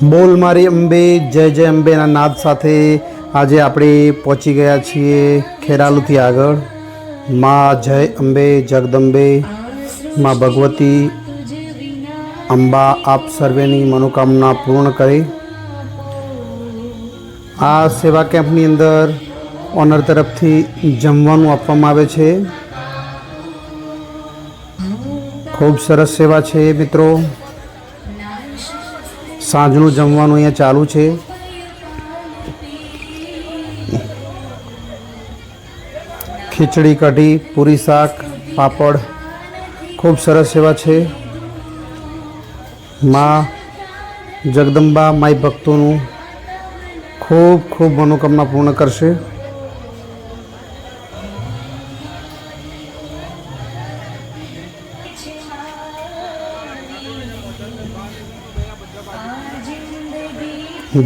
બોલ મારી અંબે જય જય અંબેના નાદ સાથે આજે આપણે પહોંચી ગયા છીએ ખેરાલુથી આગળ માં જય અંબે જગદંબે માં ભગવતી અંબા આપ સર્વેની મનોકામના પૂર્ણ કરે। આ સેવા કેમ્પની અંદર ઓનર તરફથી જમવાનું આપવામાં આવે છે। ખૂબ સરસ સેવા છે મિત્રો। સાંજનું જમવાનું અહીંયા ચાલુ છે। ખીચડી કઢી પૂરી શાક પાપડ ખૂબ સરસ સેવા છે। માં જગદંબા માઈ ભક્તોનું ખૂબ ખૂબ મનોકામના પૂર્ણ કરશે।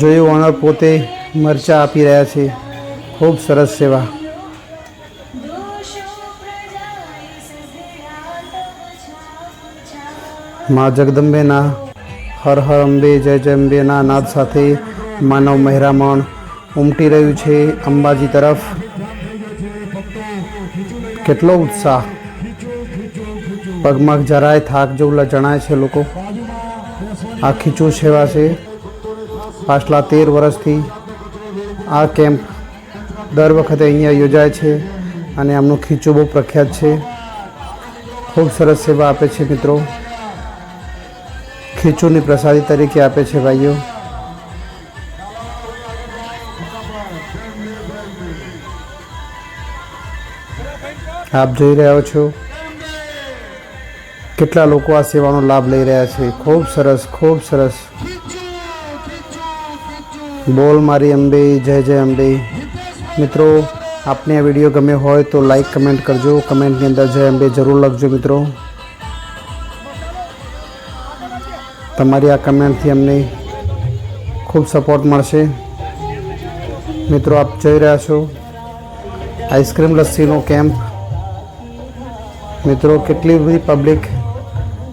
જોયું ઓનર પોતે મરચાં આપી રહ્યા છે। ખૂબ સરસ સેવા। માં જગદંબેના હર હર અંબે જય જય અંબેના નાદ સાથે માનવ મહેરામણ ઉમટી રહ્યું છે અંબાજી તરફ। કેટલો ઉત્સાહ! પગમાં જરાય થાક જેવું જણાય છે લોકો। આ ખીચું સેવા છે। પાછલા 13 વર્ષથી આ કેમ્પ દર વખતે અહીંયા યોજાય છે અને આમનું ખીચું બહુ પ્રખ્યાત છે। ખૂબ સરસ સેવા આપે છે મિત્રો। ખીચુંની પ્રસાદી તરીકે આપે છે ભાઈઓ। આપ જોઈ રહ્યા છો કેટલા લોકો આ સેવાનો લાભ લઈ રહ્યા છે। ખૂબ સરસ ખૂબ સરસ। બોલ મારી અંબે જય જય અંબે। મિત્રો આપને આ વિડીયો ગમ્યો હોય તો લાઈક કમેન્ટ કરજો। કમેન્ટની અંદર જય અંબે જરૂર લખજો મિત્રો। તમારી આ કમેન્ટથી અમને ખૂબ સપોર્ટ મળશે। મિત્રો આપ જોઈ રહ્યા છો આઈસ્ક્રીમ લસ્સીનો કેમ્પ। મિત્રો કેટલી બધી પબ્લિક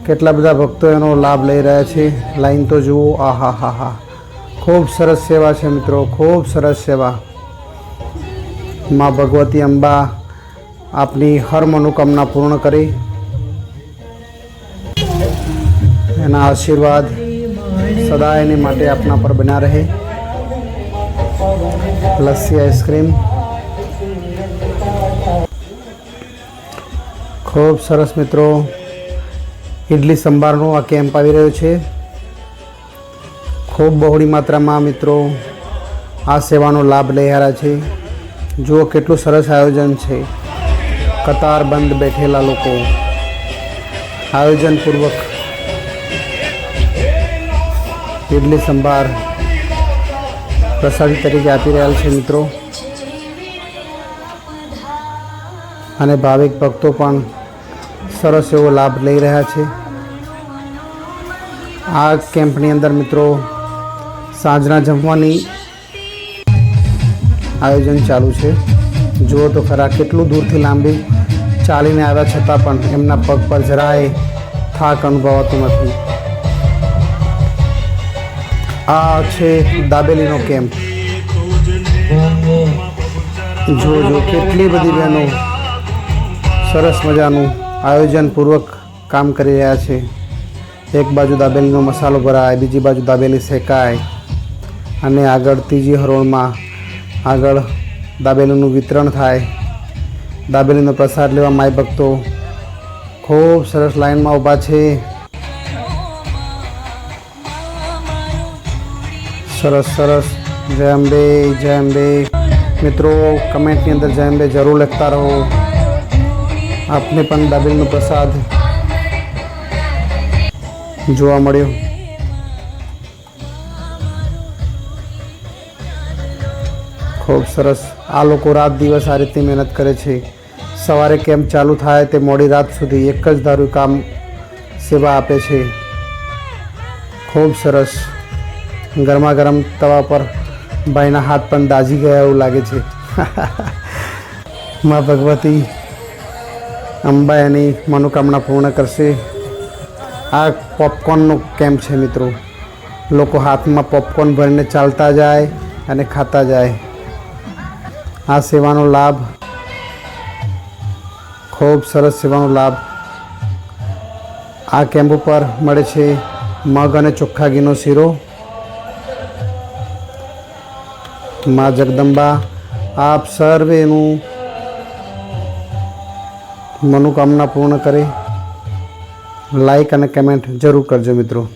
કેટલા બધા ભક્તો એનો લાભ લઈ રહ્યા છે। લાઈન તો જુઓ। આ હા હા હા ખૂબ સરસ સેવા છે મિત્રો। ખૂબ સરસ સેવા। માં ભગવતી અંબા આપની હર મનોકામના પૂર્ણ કરે। એના આશીર્વાદ સદાયને માટે આપના પર બના રહે। લસ્સી આઈસ્ક્રીમ ખૂબ સરસ મિત્રો। ઇડલી સંભારનો આ કેમ્પ આવી રહ્યો છે। ખૂબ બહોળી માત્રામાં મિત્રો આ સેવાનો લાભ લઈ રહ્યા છે। જુઓ કેટલું સરસ આયોજન છે। કતાર બંધ બેઠેલા લોકો આયોજનપૂર્વક ઇડલી સંભાર પ્રસાદી તરીકે આપી રહ્યા છે મિત્રો। અને ભાવિક ભક્તો પણ સરસ એવો લાભ લઈ રહ્યા છે। આ કેમ્પની અંદર મિત્રો સાંજના જમવાની આયોજન ચાલુ છે। જુઓ તો ખરા કેટલું દૂરથી લાંબી ચાલીને આવ્યા છતાં પણ એમના પગ પર જરાય થાક અનુભવાતો નથી। આ છે દાબેલીનો કેમ્પ। જો કેટલી બધી બહેનો સરસ મજાનું આયોજનપૂર્વક કામ કરી રહ્યા છે। એક બાજુ દાબેલીનો મસાલો ભરાય, બીજી બાજુ દાબેલી શેકાય અને આગળ ત્રીજી હરોળમાં આગળ દાબેલીનું વિતરણ થાય। દાબેલીનો પ્રસાદ લેવા માય ભક્તો ખૂબ સરસ લાઈનમાં ઊભા છે। સરસ સરસ। જય અંબે જય અંબે। મિત્રો કમેન્ટની અંદર જય અંબે જરૂર લખતા રહો। આપને પણ દાબેલીનો પ્રસાદ જોવા મળ્યો। ખૂબ સરસ। આ લોકો રાત દિવસ આ રીતે મહેનત કરે છે। સવારે કેમ્પ ચાલુ થાય તે મોડી રાત સુધી એક જ ધારું કામ સેવા આપે છે। ખૂબ સરસ। ગરમા ગરમ તવા પર ભાઈના હાથ પણ દાઝી ગયા એવું લાગે છે। માં ભગવતી અંબા એની મનોકામના પૂર્ણ કરશે। આ પોપકોર્નનો કેમ્પ છે મિત્રો। લોકો હાથમાં પોપકોર્ન ભરીને ચાલતા જાય અને ખાતા જાય. આ સેવાનો લાભ, ખૂબ સરસ સેવાનો લાભ આ કેમ્પ ઉપર મળે છે. મગ અને ચોખ્ખા ઘીનો શીરો. મા જગદંબા આપ સર્વેનું મનોકામના પૂર્ણ કરે. લાઈક અને કમેન્ટ જરૂર કરજો મિત્રો.